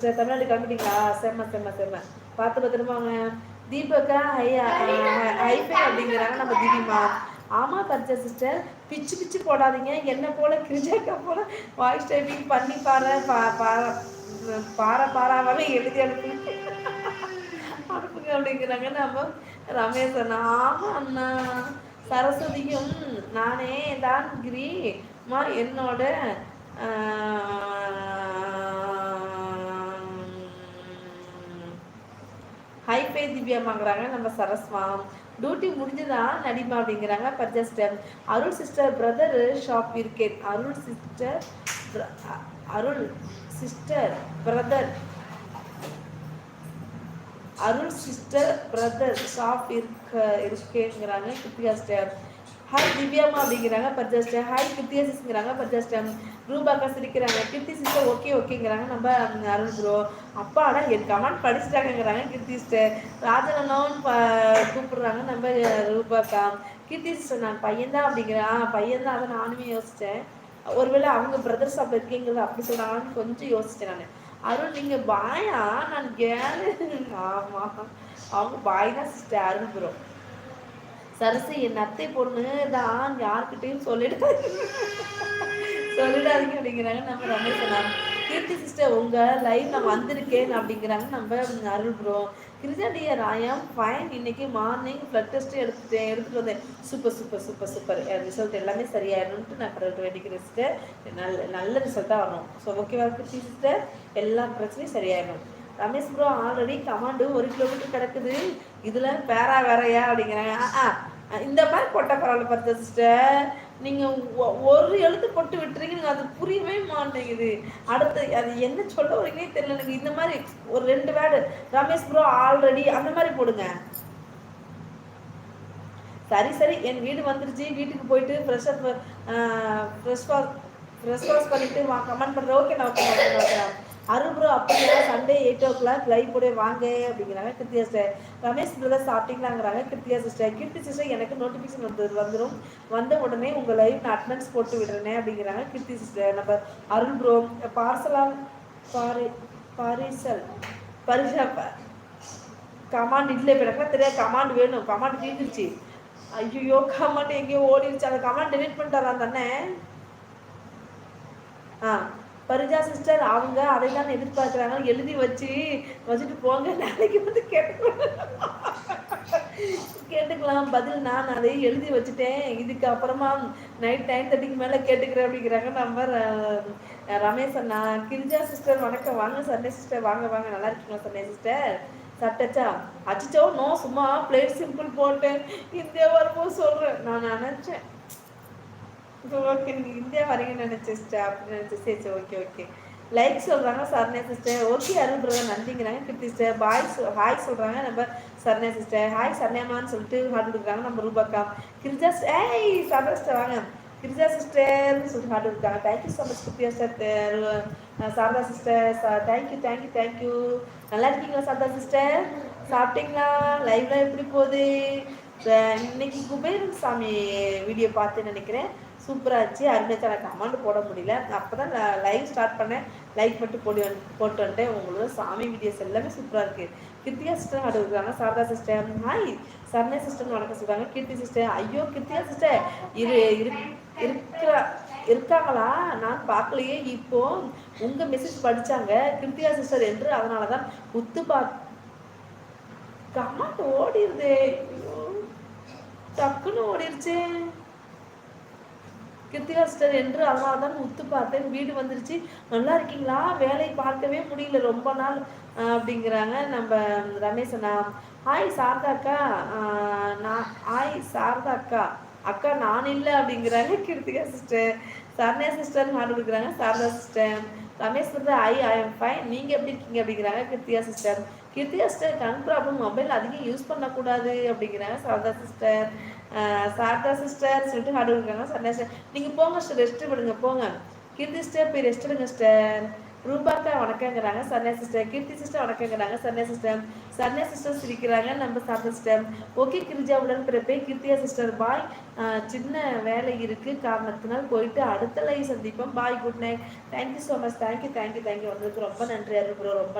தமிழ்நாடு கிளம்பிட்டீங்களா? செம்ம செம்ம செம்ம. பார்த்து பத்திரமாங்க. தீபக்கா ஹைஃபை அப்படிங்கிறாங்க நம்ம தீபிமா. ஆமா பச்சை சிஸ்டர், பிச்சு பிச்சு போடாதீங்க. என்ன போல கிரிஜாக்கா போல வாய்ஸ் டைப்பிங் பண்ணி பாராவாக எழுதி அனுப்புங்க அப்படிங்கிறாங்க நம்ம ரமேஷ் அண்ணா. ஆமா அண்ணா, சரஸ்வதியும் நானே தான் கிரிமா என்னோட ஹைஃபை திவ்யாமாங்கிறாங்க நம்ம சரஸ்மா. டியூட்டி முடிஞ்சுதான் நடிமா அப்படிங்கிறாங்க பர்ஜஸ்டர். அருள் சிஸ்டர் பிரதர் ஷாப் இருக்கேன். அருள் சிஸ்டர் பிரதர் ஷாப் இருக்கேங்கிறாங்க கிருத்திகா ஸ்டர். ஹாய் திவ்யாமா அப்படிங்கிறாங்க பர்ஜஸ்டர். ஹாய் கிருத்திகா சிஸ்ங்கிறாங்க பர்ஜஸ்டர். ரூபாக்கா சிரிக்கிறாங்க. கிருத்தி சிஸ்டர் ஓகேங்கிறாங்க நம்ம அருள் ப்ரோ. அப்பாடா என் கமெண்ட் படிச்சுட்டாங்கிறாங்க கிருத்தி சிஸ்டர். ராஜனோன்னு கூப்பிடுறாங்க நம்ம ரூபாக்கா. கிருத்தி சிஸ்டர் நான் பையன்தான் அப்படிங்கிறேன். பையன்தான், அதை நானுமே யோசித்தேன். ஒருவேளை அவங்க பிரதர் ஷாப் இருக்கீங்கிறது அப்படி சொல்கிறாங்கன்னு கொஞ்சம் யோசித்தேன் நான். அருள் நீங்கள் பாயா? நான் கேளு. ஆமாம், அவங்க பாய் தான் சிஸ்டர் அருள் ப்ரோ. சரசு என் அத்தை பொண்ணு தான், யார்கிட்டையும் சொல்லிடாதீங்க அப்படிங்கிறாங்க நம்ம ரமேஷ் அண்ணா. கீர்த்தி சிஸ்டர் உங்கள் லைவ் நான் வந்திருக்கேன் அப்படிங்கிறாங்க நம்ம Arul bro. Girija dear I am fine. இன்னைக்கு மார்னிங் ப்ளட் டெஸ்ட் எடுத்துகிட்டு வந்தேன். சூப்பர் ரிசல்ட் எல்லாமே சரியாயிடணுன்ட்டு நான் கடவுள்கிட்ட வேண்டிக்கிறேன் சிஸ்டர். நல்ல ரிசல்ட்டாக வரணும். ஸோ ஓகேவா கிருத்தி சிஸ்டர்? எல்லா பிரச்சனையும் சரியாயிடணும். ரமேஷ் ப்ரோ ஆல்ரெடி கமாண்டு 1 கிலோமீட்டர் கிடக்குது, இதில் பேரா வேறையா அப்படிங்கிறாங்க. இந்த மாதிரி போட்டால் பரவாயில்ல பார்த்த சிஸ்டர். நீங்கள் ஒரு எழுத்து போட்டு விட்டுறீங்க, நீங்கள் அது புரியவே மாட்டேங்குது. அடுத்து அது என்ன சொல்ல வரீங்கன்னே தெரியல எனக்கு. இந்த மாதிரி ஒரு 2 வேர்டு ரமேஷ் ப்ரோ ஆல்ரெடி அந்த மாதிரி போடுங்க. சரி என் வீடு வந்துருச்சு, வீட்டுக்கு போயிட்டு ஃப்ரெஷ் வாஷ் பண்ணிட்டு கமெண்ட் பண்ணுறேன். ஓகே நான் ஓகே. அருள் ப்ரோ அப்படியா? சண்டே 8 o'clock லைவ் கூட வாங்க அப்படிங்கிறாங்க கிருத்தியா சிஸ்டர். ரமேஷ் பிரதர் சாப்பிட்டீங்களாங்கிறாங்க கிருத்தியா சிஸ்டர். கீர்த்தி சிஸ்டர் எனக்கு நோட்டிஃபிகேஷன் வந்துடும், வந்த உடனே உங்கள் லைவ் நான் அட்டனன்ஸ் போட்டு விடுறேனே அப்படிங்கிறாங்க கீர்த்தி சிஸ்டர். நம்ம அருள் ப்ரோ பரிசா கமாண்ட் இல்லை, இப்போ எனக்கு தெரியாது. கமாண்ட் வேணும், கமாண்ட் தீர்ந்துருச்சு. ஐயோ கமாண்ட் எங்கேயோ ஓடிடுச்சு. அந்த கமாண்ட் டெலிட் பண்ணிட்டாரான் தானே. பரிஜா சிஸ்டர் அவங்க அதை தான் எதிர்பார்க்குறாங்க. எழுதி வச்சுட்டு போங்க, நாளைக்கு வந்து கேட்டுக்கலாம் பதில். நான் அதை எழுதி வச்சுட்டேன், இதுக்கு அப்புறமா நைட் 9:30 மேலே கேட்டுக்கிறேன் அப்படிங்கிறாங்க நம்ம ரமேஷ் அண்ணா. கிரிஜா சிஸ்டர் வணக்கம், வாங்க சண்டே சிஸ்டர், வாங்க நல்லா இருக்கீங்களா சண்டே சிஸ்டர்? சாப்பிட்டாச்சா? அச்சிச்சோ நோ, சும்மா பிளேட் சிம்பிள் போட்டேன். இந்தியா வரும்போது சொல்கிறேன். நான் நினச்சேன் ஓகே நீங்கள் இந்தியா வரீங்கன்னு நினச்சேன் சிஸ்டர், அப்படின்னு நினச்சேன். சரி ஓகே. லைக் சொல்கிறாங்க சரணே சிஸ்டர். ஓகே அருள் பிரதர் நன்றிங்கிறாங்க கிருத்தி சிஸ்டர். ஹாய் சொல்கிறாங்க நம்ம சரணே சிஸ்டர். ஹாய் சரண்யாமான்னு சொல்லிட்டு ஹார்ட் கொடுக்குறாங்க நம்ம ரூபாக்கா. கிரிஜா சாரதா சிஸ்டர் வாங்க. கிரிஜா சிஸ்டர்னு சொல்லிட்டு ஹார்ட் கொடுக்குறாங்க. Thank you so much Krithya sister. Sharada sister thank you. நல்லா இருக்கீங்களா சாரதா சிஸ்டர்? சாப்பிட்டீங்களா? லைவ்லாம் எப்படி போகுது? இன்னைக்கு குபேரன் சாமி வீடியோ பார்த்து நினைக்கிறேன், சூப்பராக இருந்துச்சு. அருமையாக நான் கமெண்ட் போட முடியல, அப்போ தான் நான் லைவ் ஸ்டார்ட் பண்ணேன். லைக் மட்டும் போட்டு வந்துட்டேன். உங்களோட சாமி வீடியோஸ் எல்லாமே சூப்பராக இருக்குது. கிருத்திகா சிஸ்டர் ஆடு இருக்கிறாங்க. Saradha sister hi. சரணே சிஸ்டர்னு வணக்கம் சொல்கிறாங்க. கீர்த்தி சிஸ்டர் ஐயோ கிருத்திகா சிஸ்டர் இருக்காங்களா? நான் பார்க்கலையே, இப்போ உங்கள் மெசேஜ் படித்தாங்க கிருத்திகா சிஸ்டர் என்று, அதனால தான் கமெண்ட் ஓடிடுதே, டக்குன்னு ஓடிடுச்சு. கிருத்திகா சிஸ்டர் என்று, அதனால தான் உத்து பார்த்தேன். வீடு வந்துருச்சு, நல்லா இருக்கீங்களா? வேலை பார்க்கவே முடியல ரொம்ப நாள் அப்படிங்கிறாங்க நம்ம ரமேஷ் அண்ணா. ஹாய் சாரதா அக்கா நான் இல்லை அப்படிங்கிறாங்க Krithika sister. Saranya sister heart கொடுக்குறாங்க சாரதா சிஸ்டர். ரமேஷ் வந்து ஐ எம் ஃபைன், நீங்கள் எப்படி இருக்கீங்க அப்படிங்கிறாங்க கிருத்திகா சிஸ்டர். கிருத்திகா சிஸ்டர் கண் ப்ராப்ளம், மொபைல் அதிகம் யூஸ் பண்ணக்கூடாது அப்படிங்கிறாங்க சாரதா சிஸ்டர். சாரதா சிஸ்டர் சொல்லிட்டு ஹார்ட் கொடுக்குறாங்க சரண்யா சிஸ்டர். நீங்கள் போங்க சிஸ்டர், ரெஸ்ட் விடுங்க போங்க. கீர்த்தி சிஸ்டர் போய் ரெஸ்ட் எடுங்க sister. ரூபாக்கா வணக்கங்கிறாங்க சர்ணா sister. Keerthi sister வணக்கங்கிறாங்க சர்ணா sister. சர்ணா sister சிரிக்கிறாங்க நம்ம சாப்பிட்ட சிஸ்டர். ஓகே கிரிஜா உடன் பிறப்பே கீர்த்தியா சிஸ்டர் பாய். சின்ன வேலை இருக்கு காரணத்தினால் போயிட்டு அடுத்த லைவ் சந்திப்போம். Bye good night. Thank you so much. Thank you வந்ததுக்கு ரொம்ப நன்றி அருள் ப்ரோ. ரொம்ப